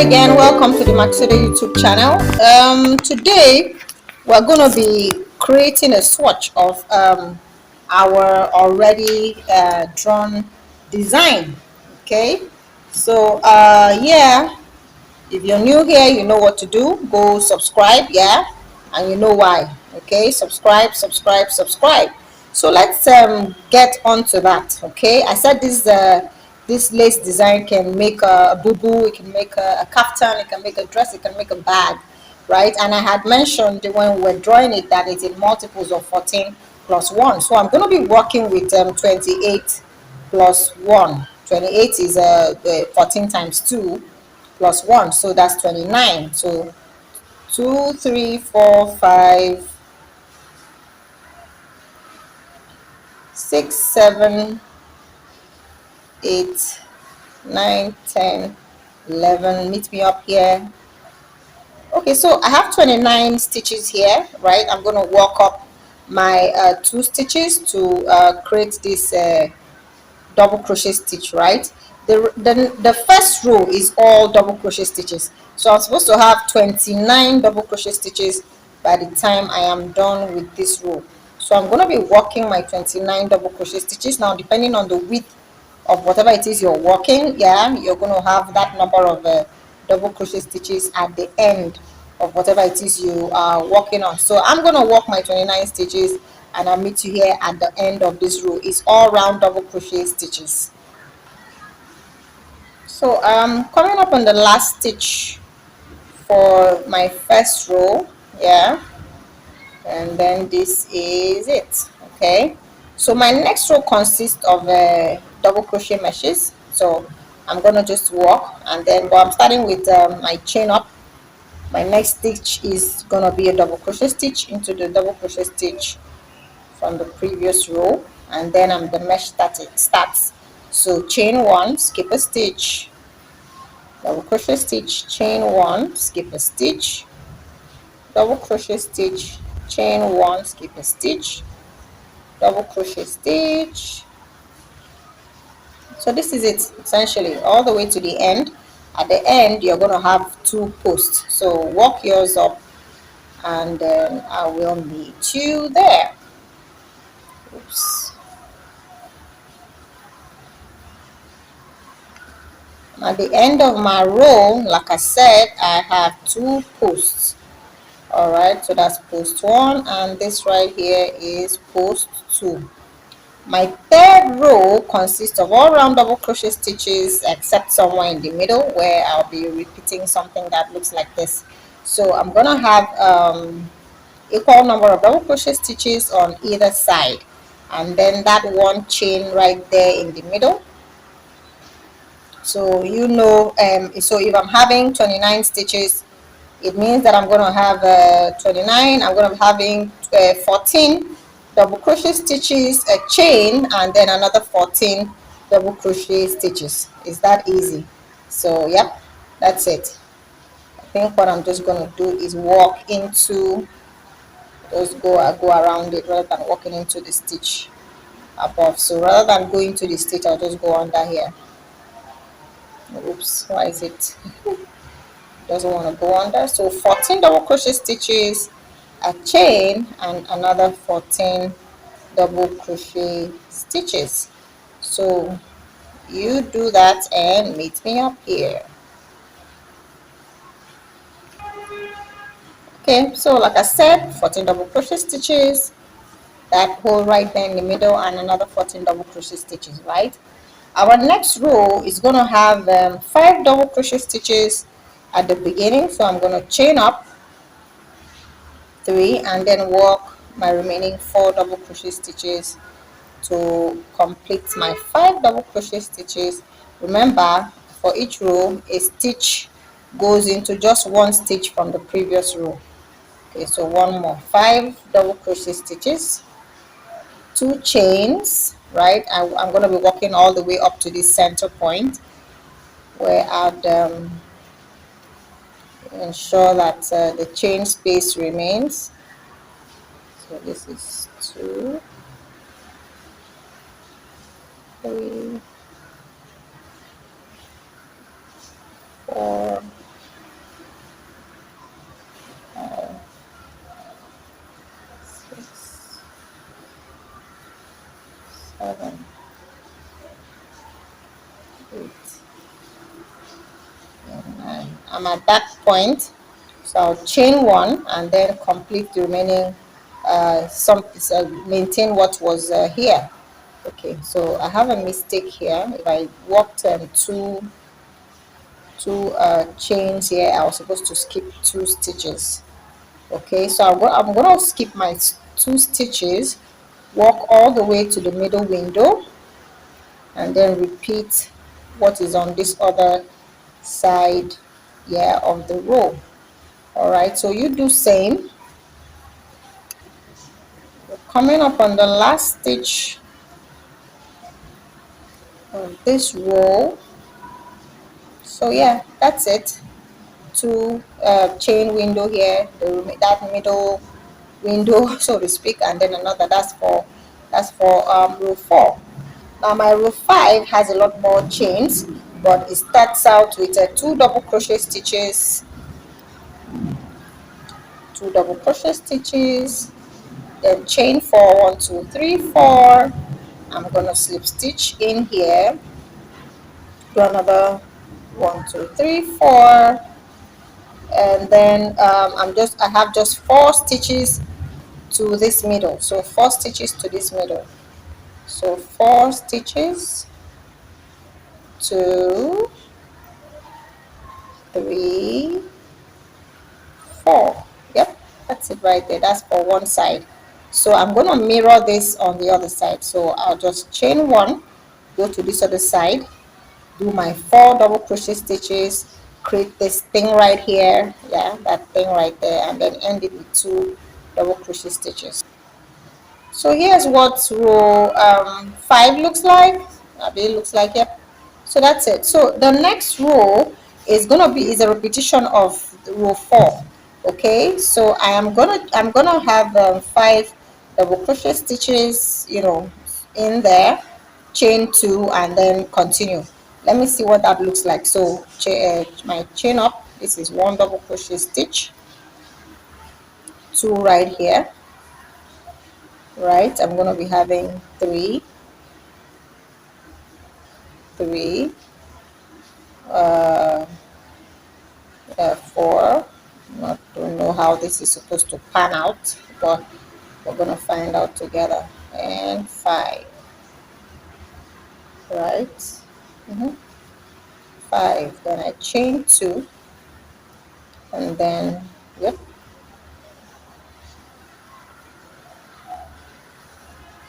again, welcome to the Makisode YouTube channel. Today we're going to be creating a swatch of our already drawn design. Okay, so yeah, if you're new here, you know what to do. Go subscribe, yeah, and you know why. Okay, subscribe, subscribe, subscribe. So let's get on to that. Okay, I said this lace design can make a boo-boo, it can make a kaftan, it can make a dress, it can make a bag, right? And I had mentioned when we were drawing it that it's in multiples of 14 plus 1. So I'm going to be working with 28 plus 1. 28 is 14 times 2 plus 1, so that's 29. So 2, 3, 4, 5, 6, 7, 8, 9, 10, 11. Meet me up here. Okay, so I have 29 stitches here, right? I'm going to walk up my 2 stitches to create this double crochet stitch, right? The first row is all double crochet stitches, so I'm supposed to have 29 double crochet stitches by the time I am done with this row. So I'm going to be working my 29 double crochet stitches. Now, depending on the width of whatever it is you're working, yeah, you're going to have that number of double crochet stitches at the end of whatever it is you are working on. So I'm going to work my 29 stitches and I'll meet you here at the end of this row. It's all round double crochet stitches. So I'm coming up on the last stitch for my first row, yeah, and then this is it. Okay, so my next row consists of double crochet meshes. So I'm gonna just work, and then but I'm starting with my chain up. My next stitch is gonna be a double crochet stitch into the double crochet stitch from the previous row, and then the mesh starts. So chain 1, skip a stitch, double crochet stitch, chain 1, skip a stitch, double crochet stitch, chain 1, skip a stitch, double crochet stitch. So this is it essentially all the way to the end. At the end you're going to have 2 posts, so work yours up and then I will meet you there. Oops. At the end of my row, like I said, I have 2 posts. All right, so that's post 1, and this right here is post 2. My third row consists of all round double crochet stitches except somewhere in the middle where I'll be repeating something that looks like this. So I'm gonna have equal number of double crochet stitches on either side, and then that one chain right there in the middle. So you know, so if I'm having 29 stitches, it means that I'm going to have 29. I'm going to be having 14 double crochet stitches, a chain, and then another 14 double crochet stitches. Is that easy? So yep, that's it. I think what I'm just going to do is walk into, just go around it rather than walking into the stitch above. So rather than going to the stitch, I'll just go under here. Oops, why is it doesn't want to go under? So 14 double crochet stitches, a chain, and another 14 double crochet stitches. So you do that and meet me up here. Okay, so like I said, 14 double crochet stitches, that hole right there in the middle, and another 14 double crochet stitches, right? Our next row is going to have 5 double crochet stitches at the beginning, so I'm going to chain up 3 and then work my remaining 4 double crochet stitches to complete my 5 double crochet stitches. Remember, for each row a stitch goes into just 1 stitch from the previous row. Okay, so one more, 5 double crochet stitches, 2 chains, right? I'm going to be working all the way up to this center point where I'd ensure that the chain space remains. So this is 2, 3, 4, And I'm at that point, so I'll chain one and then complete the remaining maintain what was here. Okay, so I have a mistake here. If I worked two chains here, I was supposed to skip 2 stitches. Okay, so I'm going to skip my 2 stitches, walk all the way to the middle window, and then repeat what is on this other side here of the row. All right, so you do same. We're coming up on the last stitch of this row. So yeah, that's it. Two chain window here, that middle window so to speak, and then another. That's for row 4. Now my row 5 has a lot more chains, but it starts out with 2 double crochet stitches, 2 double crochet stitches, then chain 4, 1 2 3 4. I'm gonna slip stitch in here, do another 1 2 3 4, and then I have just 4 stitches to this middle, so 4 stitches to this middle, so 4 stitches, 2 3 4. Yep, that's it right there. That's for one side. So I'm going to mirror this on the other side, so I'll just chain 1, go to this other side, do my 4 double crochet stitches, create this thing right here, yeah, that thing right there, and then end it with 2 double crochet stitches. So here's what row 5 looks like. It looks like, yep. So that's it. So the next row is a repetition of row 4. Okay, so I'm gonna have 5 double crochet stitches, in there, chain 2, and then continue. Let me see what that looks like. So my chain up, this is 1 double crochet stitch, 2 right here, right? I'm going to be having 3, 3, 4. I don't know how this is supposed to pan out, but we're going to find out together. And 5, right? 5. Then I chain 2, and then, yep,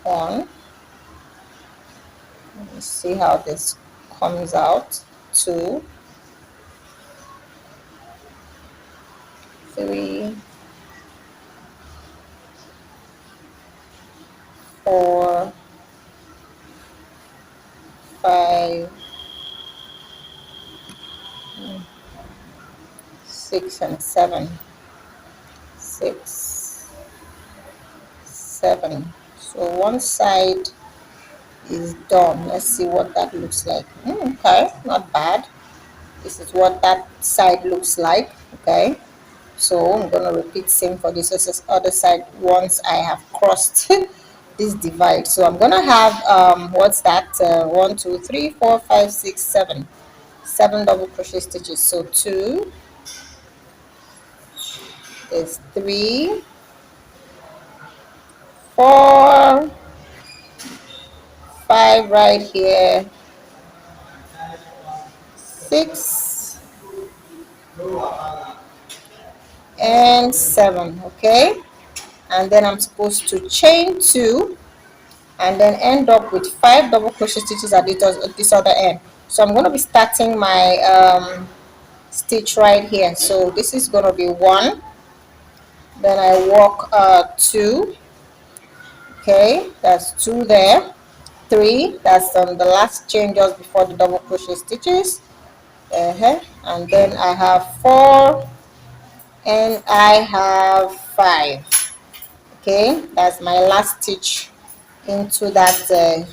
1. Let me see how this comes out. 2, 3, 4, 5, 6, and 7. 6, 7. So one side is done. Let's see what that looks like. Okay, not bad. This is what that side looks like. Okay, so I'm gonna repeat same for this other side once I have crossed this divide. So I'm gonna have what's that? 1 2 3 4 5 6 7. 7 double crochet stitches. So 2, there's 3, 4, 5 right here, 6, and 7. Okay, and then I'm supposed to chain 2 and then end up with 5 double crochet stitches at this other end. So I'm going to be starting my stitch right here. So this is going to be 1, then I walk 2. Okay, that's 2 there, 3, that's on the last chain just before the double crochet stitches, and then I have 4, and I have 5. Okay, that's my last stitch into that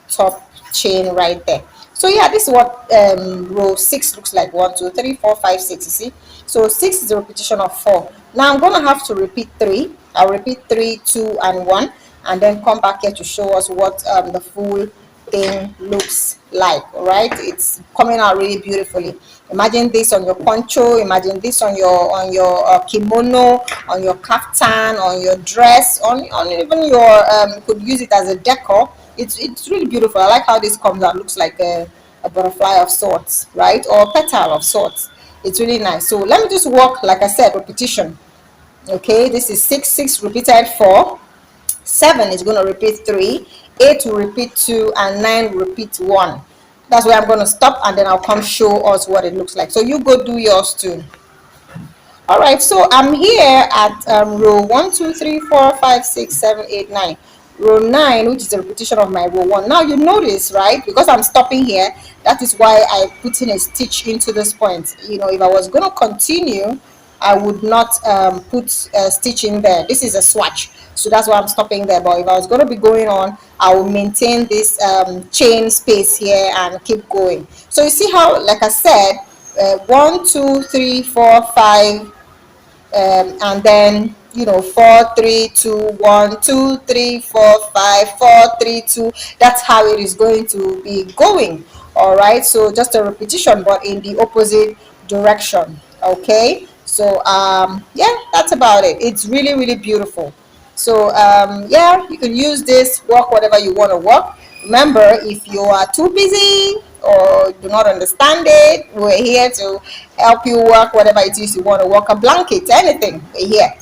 top chain right there. So yeah, this is what row 6 looks like. 1 2 3 4 5 6. You see, so 6 is a repetition of 4. Now I'm gonna have to repeat 3. I'll repeat 3, 2, and 1, and then come back here to show us what the full thing looks like. All right, it's coming out really beautifully. Imagine this on your poncho, imagine this on your kimono, on your kaftan, on your dress, on even your you could use it as a decor. It's really beautiful. I like how this comes out. Looks like a butterfly of sorts, right, or a petal of sorts. It's really nice. So let me just work, like I said, repetition. Okay, this is 6, 6 repeated 4, 7 is going to repeat 3, 8 will repeat 2, and 9 will repeat 1. That's where I'm going to stop, and then I'll come show us what it looks like. So you go do yours too. All right, so I'm here at row 1, 2, 3, 4, 5, 6, 7, 8, 9. Row 9, which is a repetition of my row 1. Now you notice, right, because I'm stopping here, that is why I put in a stitch into this point. You know, if I was going to continue, I would not put a stitch in there. This is a swatch, so that's why I'm stopping there. But if I was going to be going on, I will maintain this chain space here and keep going. So you see how, like I said, 1, 2, 3, 4, 5, and then, you know, 4, 3, 2, 1, 2, 3, 4, 5, 4, 3, 2. That's how it is going to be going. All right, so just a repetition, but in the opposite direction. Okay, so yeah, that's about it. It's really, really beautiful. So yeah, you can use this, work whatever you want to work. Remember, if you are too busy or do not understand it, we're here to help you work whatever it is you want to work. A blanket, anything, we're here.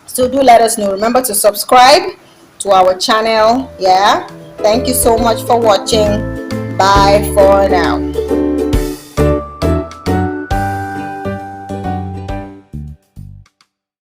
So do let us know. Remember to subscribe to our channel. Yeah, thank you so much for watching. Bye for now.